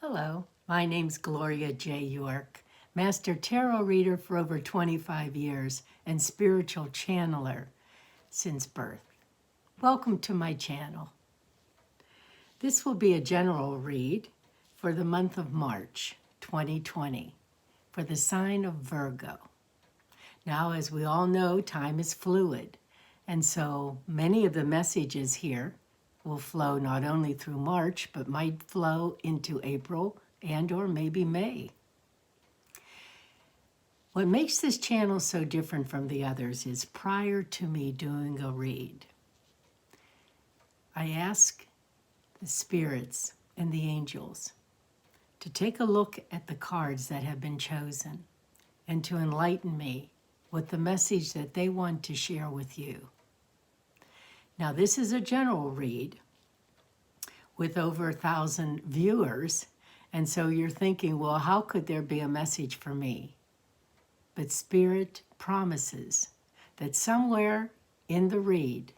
Hello, my name's Gloria J. York, Master Tarot Reader for over 25 years and spiritual channeler since birth. Welcome to my channel. This will be a general read for the month of March 2020 for the sign of Virgo. Now, as we all know, time is fluid, and so many of the messages here will flow not only through March, but might flow into April and or maybe May. What makes this channel so different from the others is prior to me doing a read, I ask the spirits and the angels to take a look at the cards that have been chosen and to enlighten me with the message that they want to share with you. Now, this is a general read with over 1,000 viewers, and so you're thinking, well, how could there be a message for me? But Spirit promises that somewhere in the read,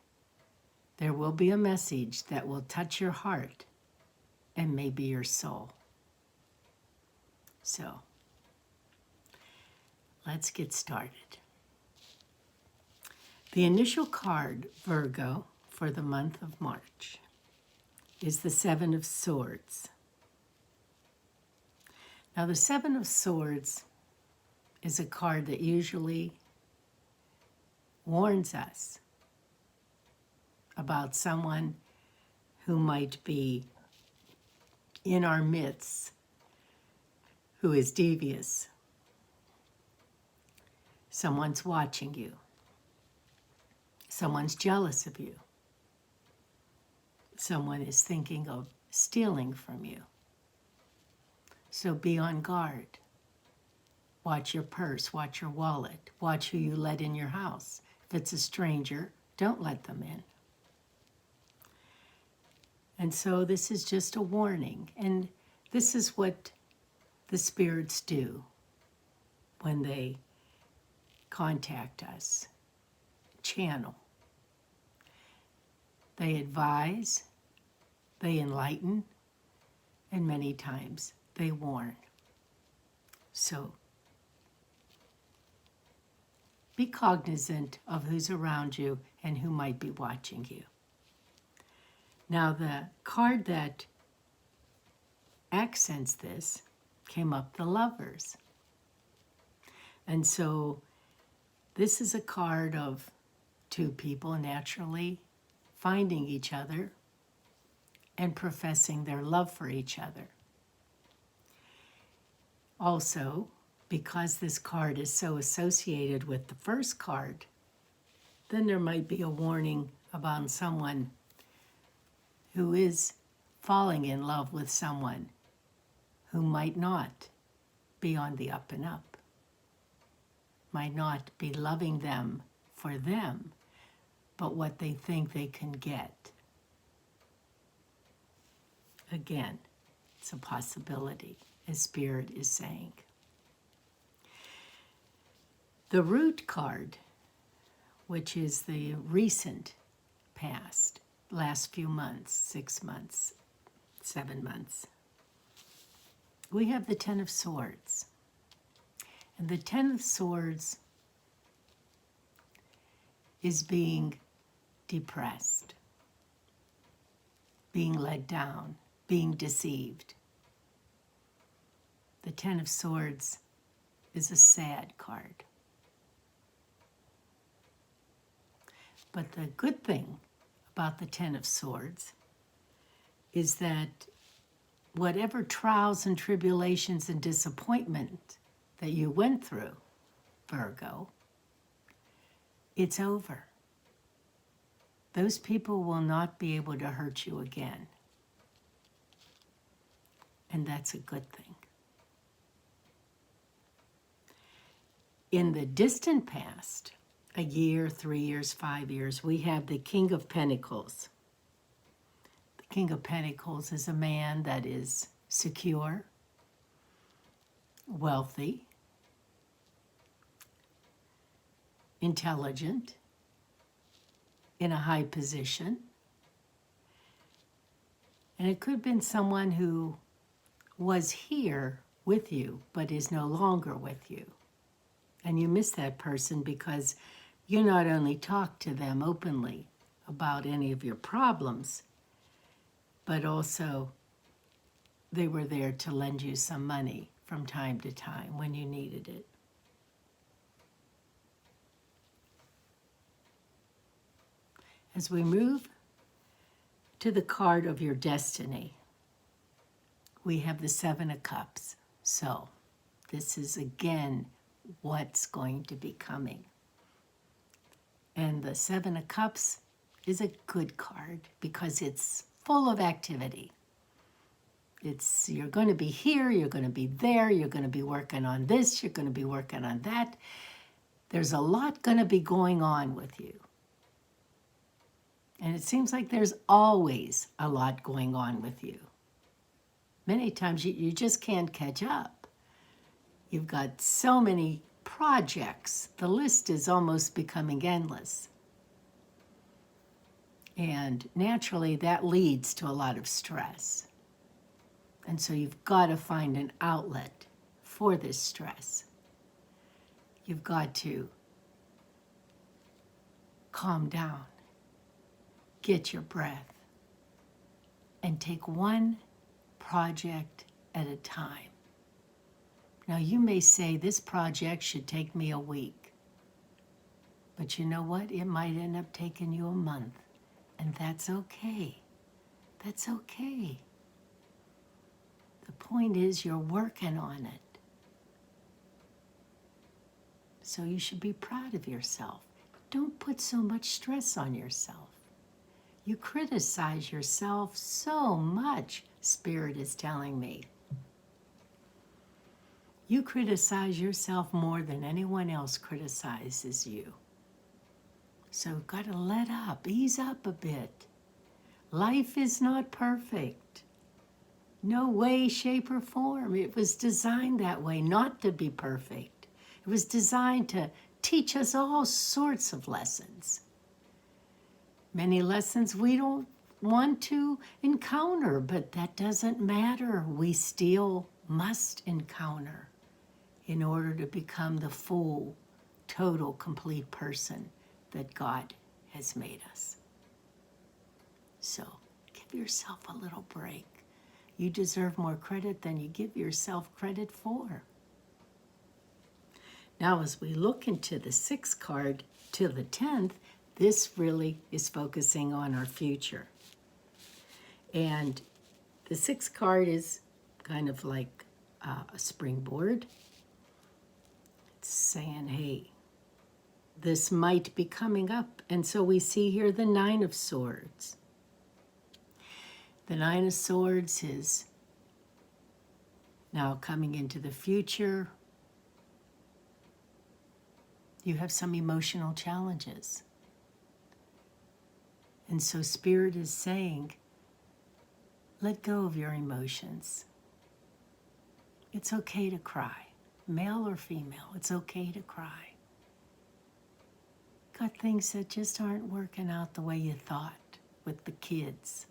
there will be a message that will touch your heart and maybe your soul. So, let's get started. The initial card, Virgo, for the month of March is the Seven of Swords. Now, the Seven of Swords is a card that usually warns us about someone who might be in our midst, who is devious. Someone's watching you. Someone's jealous of you. Someone is thinking of stealing from you. So be on guard. Watch your purse, watch your wallet, watch who you let in your house. If it's a stranger, don't let them in. And so this is just a warning. And this is what the spirits do when they contact us. Channel. They advise, they enlighten, and many times they warn. So be cognizant of who's around you and who might be watching you. Now, the card that accents this came up, the Lovers. And so this is a card of two people naturally finding each other and professing their love for each other. Also, because this card is so associated with the first card, then there might be a warning about someone who is falling in love with someone who might not be on the up and up, might not be loving them for them, but what they think they can get. Again, it's a possibility, as Spirit is saying. The Root card, which is the recent past, last few months, 6 months, 7 months, we have the Ten of Swords. And the Ten of Swords is being depressed, being let down, being deceived. The Ten of Swords is a sad card. But the good thing about the Ten of Swords is that whatever trials and tribulations and disappointment that you went through, Virgo, it's over. Those people will not be able to hurt you again. And that's a good thing. In the distant past, a year, 3 years, 5 years, we have the King of Pentacles. The King of Pentacles is a man that is secure, wealthy, intelligent, in a high position. And it could have been someone who was here with you, but is no longer with you. And you miss that person because you not only talk to them openly about any of your problems, but also they were there to lend you some money from time to time when you needed it. As we move to the card of your destiny, we have the Seven of Cups. So this is again what's going to be coming. And the Seven of Cups is a good card because it's full of activity. You're going to be here, you're going to be there, you're going to be working on this, you're going to be working on that. There's a lot going to be going on with you. And it seems like there's always a lot going on with you. Many times you just can't catch up. You've got so many projects. The list is almost becoming endless. And naturally, that leads to a lot of stress. And so you've got to find an outlet for this stress. You've got to calm down, get your breath, and take one project at a time. Now, you may say this project should take me a week. But you know what? It might end up taking you a month. And that's okay. That's okay. The point is you're working on it. So you should be proud of yourself. Don't put so much stress on yourself. You criticize yourself so much, Spirit is telling me. You criticize yourself more than anyone else criticizes you. So you've got to let up, ease up a bit. Life is not perfect. No way, shape, or form. It was designed that way, not to be perfect. It was designed to teach us all sorts of lessons. Many lessons we don't want to encounter, but that doesn't matter. We still must encounter in order to become the full, total, complete person that God has made us. So give yourself a little break. You deserve more credit than you give yourself credit for. Now, as we look into the 6th card to the 10th, this really is focusing on our future. And the 6th card is kind of like a springboard. It's saying, hey, this might be coming up. And so we see here the 9 of Swords. The 9 of Swords is now coming into the future. You have some emotional challenges. And so Spirit is saying, let go of your emotions. It's okay to cry, male or female, it's okay to cry. Got things that just aren't working out the way you thought with the kids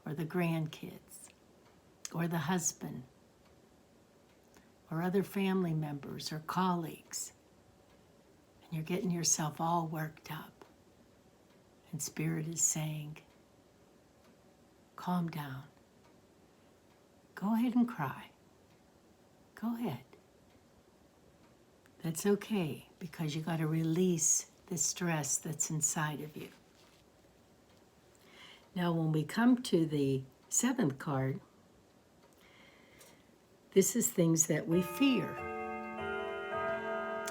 or the grandkids or the husband or other family members or colleagues. And you're getting yourself all worked up. And Spirit is saying, calm down. Go ahead and cry. Go ahead. That's okay, because you got to release the stress that's inside of you. Now, when we come to the 7th card, this is things that we fear.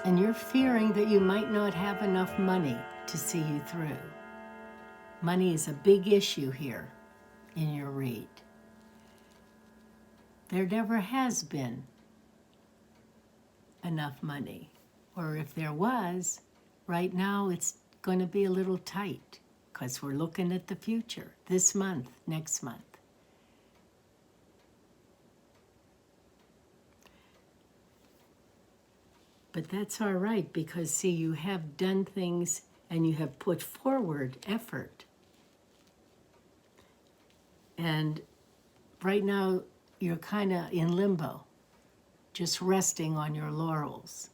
And you're fearing that you might not have enough money to see you through. Money is a big issue here in your read. There never has been enough money. Or if there was, right now it's going to be a little tight because we're looking at the future, this month, next month. But that's all right because, see, you have done things and you have put forward effort. And right now, you're kind of in limbo, just resting on your laurels.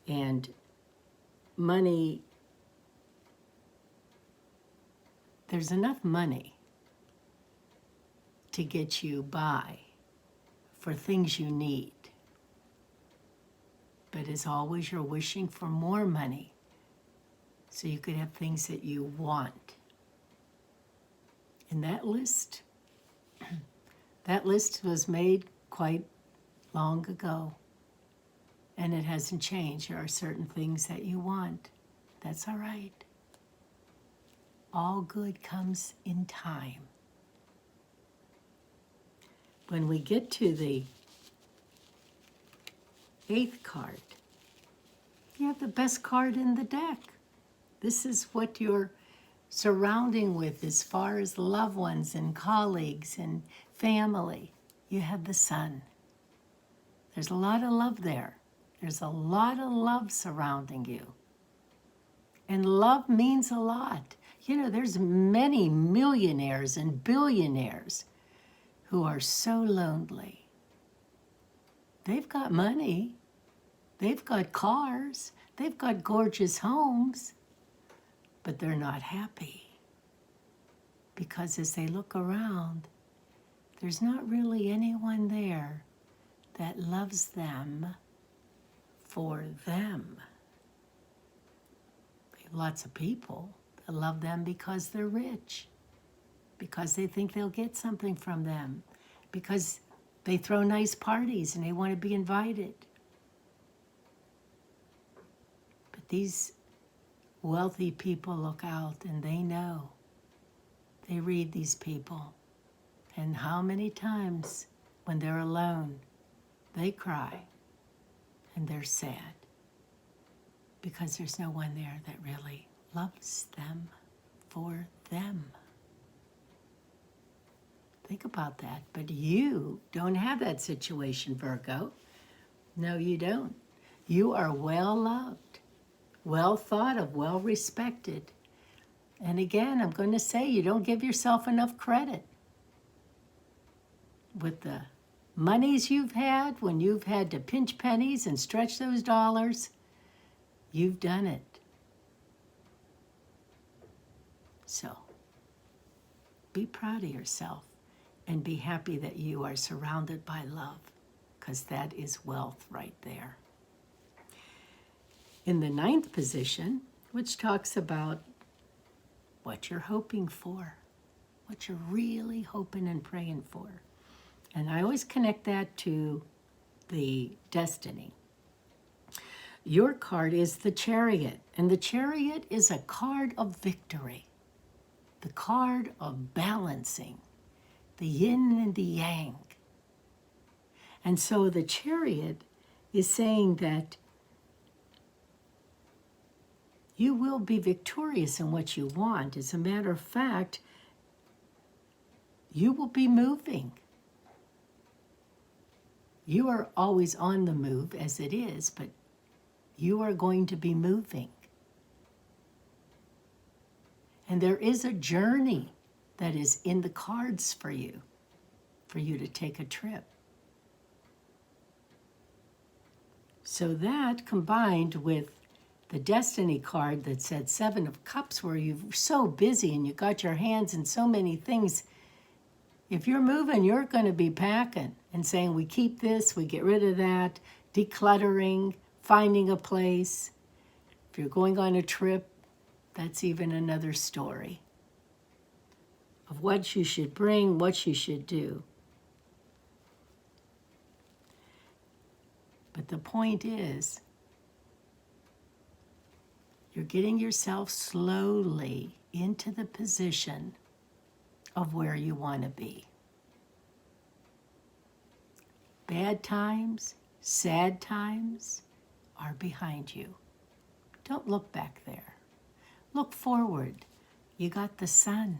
And money, there's enough money to get you by for things you need. But as always, you're wishing for more money so you could have things that you want. And that list was made quite long ago. And it hasn't changed. There are certain things that you want. That's all right. All good comes in time. When we get to the 8th card, you have the best card in the deck. This is what you're surrounding with as far as loved ones and colleagues and family. You have the Sun. There's a lot of love there. There's a lot of love surrounding you. And love means a lot. You know, there's many millionaires and billionaires who are so lonely. They've got money. They've got cars. They've got gorgeous homes. But they're not happy. Because as they look around, there's not really anyone there that loves them for them. Lots of people that love them because they're rich, because they think they'll get something from them, because they throw nice parties and they want to be invited. But these wealthy people look out and they know. They read these people. And how many times when they're alone, they cry and they're sad because there's no one there that really loves them for them. Think about that. But you don't have that situation, Virgo. No, you don't. You are well loved, well thought of, well respected. And again, I'm going to say you don't give yourself enough credit. With the monies you've had, when you've had to pinch pennies and stretch those dollars, you've done it. So, be proud of yourself and be happy that you are surrounded by love, because that is wealth right there. In the 9th position, which talks about what you're hoping for, what you're really hoping and praying for. And I always connect that to the destiny. Your card is the Chariot, and the Chariot is a card of victory, the card of balancing, the yin and the yang. And so the Chariot is saying that you will be victorious in what you want. As a matter of fact, you will be moving. You are always on the move as it is, but you are going to be moving. And there is a journey that is in the cards for you to take a trip. So that combined with the Destiny card that said 7 of Cups, where you're so busy and you got your hands in so many things. If you're moving, you're going to be packing and saying, we keep this, we get rid of that, decluttering, finding a place. If you're going on a trip, that's even another story of what you should bring, what you should do. But the point is, you're getting yourself slowly into the position of where you want to be. Bad times, sad times are behind you. Don't look back there. Look forward. You got the sun.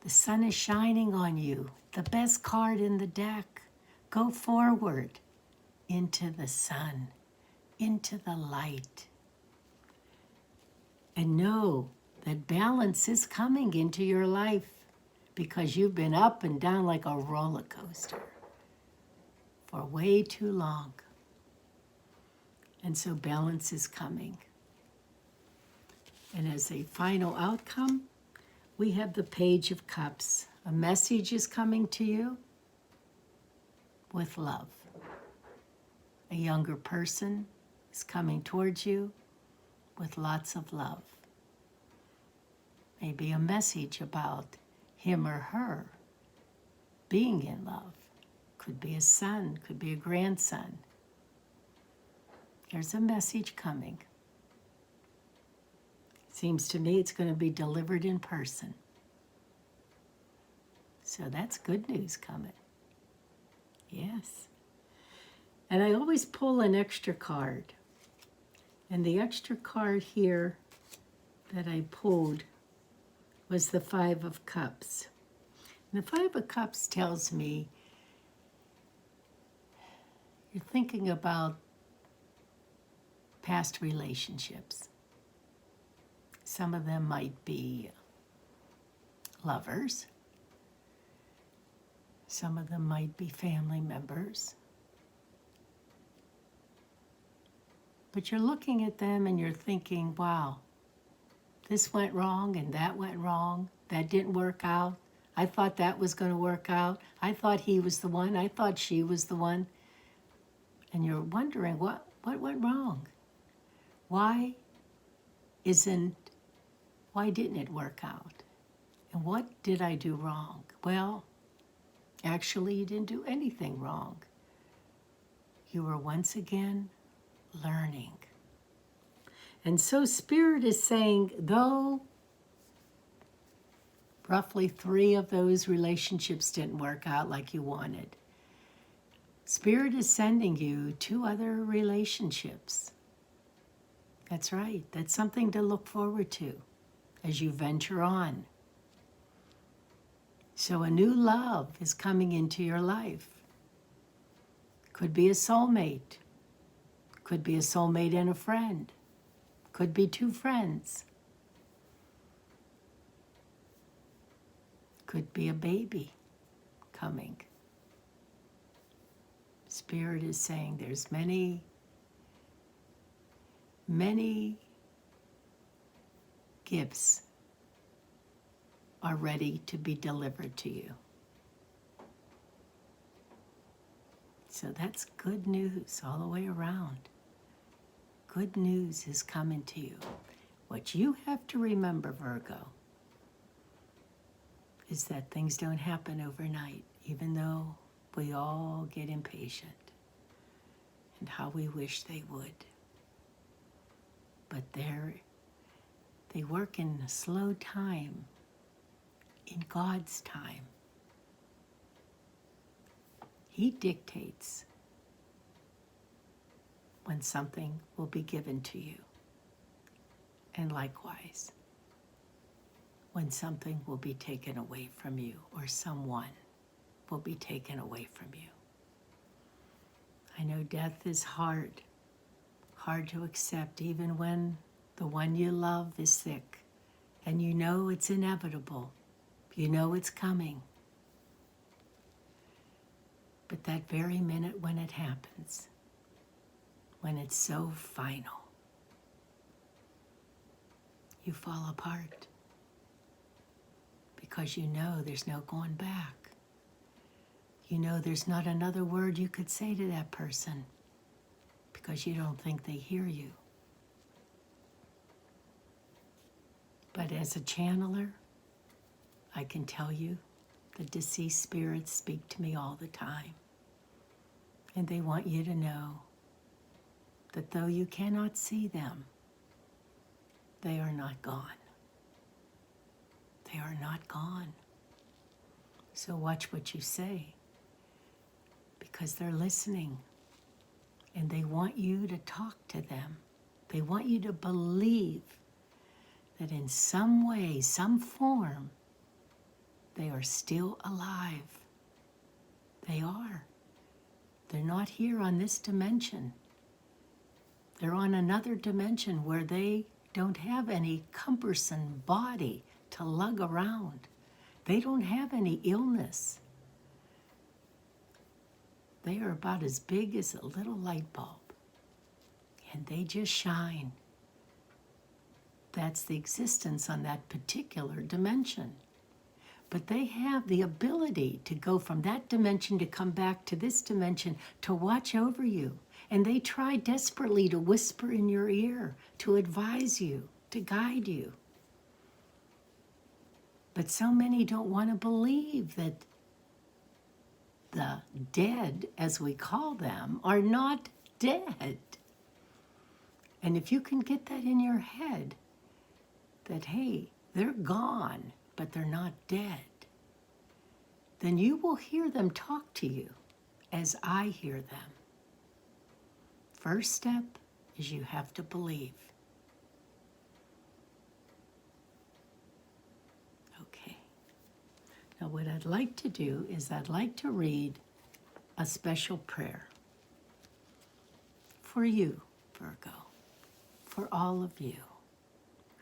The sun is shining on you. The best card in the deck. Go forward into the sun, into the light. And know that balance is coming into your life, because you've been up and down like a roller coaster for way too long. And so balance is coming. And as a final outcome, we have the Page of Cups. A message is coming to you with love. A younger person is coming towards you with lots of love. Maybe a message about him or her being in love. Could be a son, could be a grandson. There's a message coming. Seems to me it's going to be delivered in person. So that's good news coming. Yes. And I always pull an extra card. And the extra card here that I pulled was the Five of Cups. And the Five of Cups tells me you're thinking about past relationships. Some of them might be lovers. Some of them might be family members. But you're looking at them and you're thinking, wow, this went wrong and that went wrong. That didn't work out. I thought that was going to work out. I thought he was the one. I thought she was the one. And you're wondering, what went wrong? Why didn't it work out? And what did I do wrong? Well, actually, you didn't do anything wrong. You were once again learning. And so Spirit is saying, though roughly 3 of those relationships didn't work out like you wanted, Spirit is sending you 2 other relationships. That's right. That's something to look forward to as you venture on. So a new love is coming into your life. Could be a soulmate. Could be a soulmate and a friend. Could be 2 friends. Could be a baby coming. Spirit is saying there's many gifts are ready to be delivered to you. So that's good news all the way around. Good news is coming to you. What you have to remember, Virgo, is that things don't happen overnight, even though we all get impatient and how we wish they would. But they work in a slow time, in God's time. He dictates when something will be given to you. And likewise, when something will be taken away from you, or someone will be taken away from you. I know death is hard to accept, even when the one you love is sick, and you know it's inevitable. You know it's coming. But that very minute when it happens, when it's so final, you fall apart because you know there's no going back. You know there's not another word you could say to that person because you don't think they hear you. But as a channeler, I can tell you the deceased spirits speak to me all the time. And they want you to know that though you cannot see them, they are not gone. They are not gone. So watch what you say, because they're listening and they want you to talk to them. They want you to believe that in some way, some form, they are still alive. They are. They're not here on this dimension. They're on another dimension where they don't have any cumbersome body to lug around. They don't have any illness. They are about as big as a little light bulb, and they just shine. That's the existence on that particular dimension. But they have the ability to go from that dimension to come back to this dimension to watch over you. And they try desperately to whisper in your ear, to advise you, to guide you. But so many don't want to believe that the dead, as we call them, are not dead. And if you can get that in your head, that, hey, they're gone, but they're not dead, then you will hear them talk to you as I hear them. First step is you have to believe. Okay. Now what I'd like to do is I'd like to read a special prayer for you, Virgo, for all of you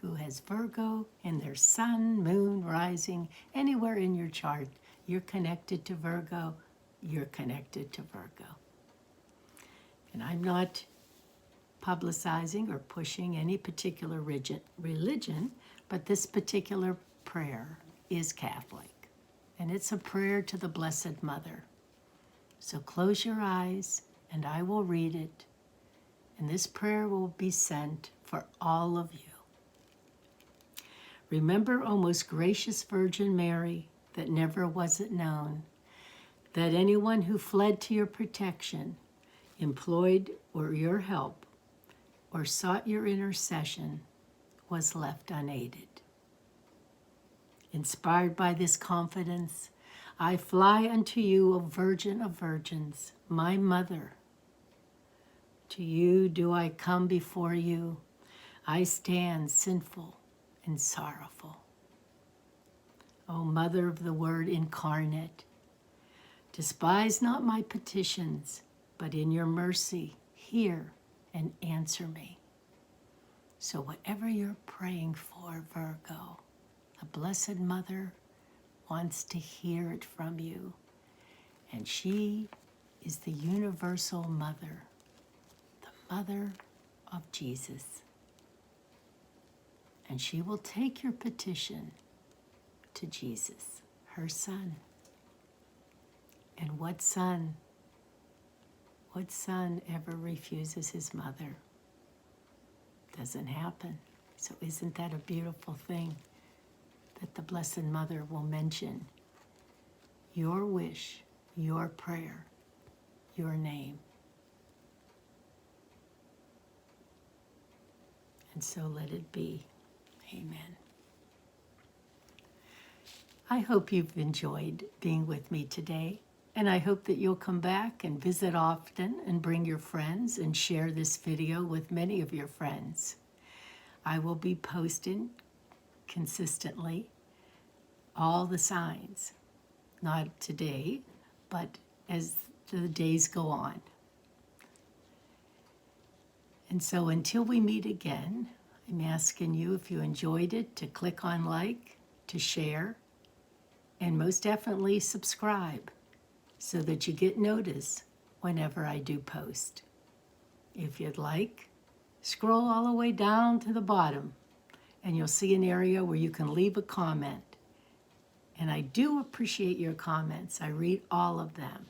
who has Virgo in their sun, moon, rising, anywhere in your chart. You're connected to Virgo, you're connected to Virgo. And I'm not publicizing or pushing any particular religion, but this particular prayer is Catholic. And it's a prayer to the Blessed Mother. So close your eyes and I will read it. And this prayer will be sent for all of you. Remember, O most gracious Virgin Mary, that never was it known that anyone who fled to your protection, employed or your help, or sought your intercession was left unaided. Inspired by this confidence, I fly unto you, O Virgin of Virgins, my Mother. To you do I come before you. I stand sinful and sorrowful. O Mother of the Word incarnate, despise not my petitions, but in your mercy hear and answer me. So whatever you're praying for, Virgo, the Blessed Mother wants to hear it from you. And she is the universal mother, the mother of Jesus. And she will take your petition to Jesus, her son. And what son ever refuses his mother? Doesn't happen. So isn't that a beautiful thing that the Blessed Mother will mention your wish, your prayer, your name? And so let it be. Amen. I hope you've enjoyed being with me today, and I hope that you'll come back and visit often and bring your friends and share this video with many of your friends. I will be posting consistently all the signs, not today, but as the days go on. And so until we meet again, I'm asking you, if you enjoyed it, to click on like, to share, and most definitely subscribe so that you get notice whenever I do post. If you'd like, scroll all the way down to the bottom and you'll see an area where you can leave a comment. And I do appreciate your comments. I read all of them.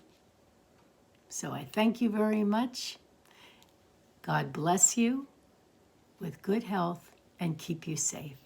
So I thank you very much. God bless you with good health and keep you safe.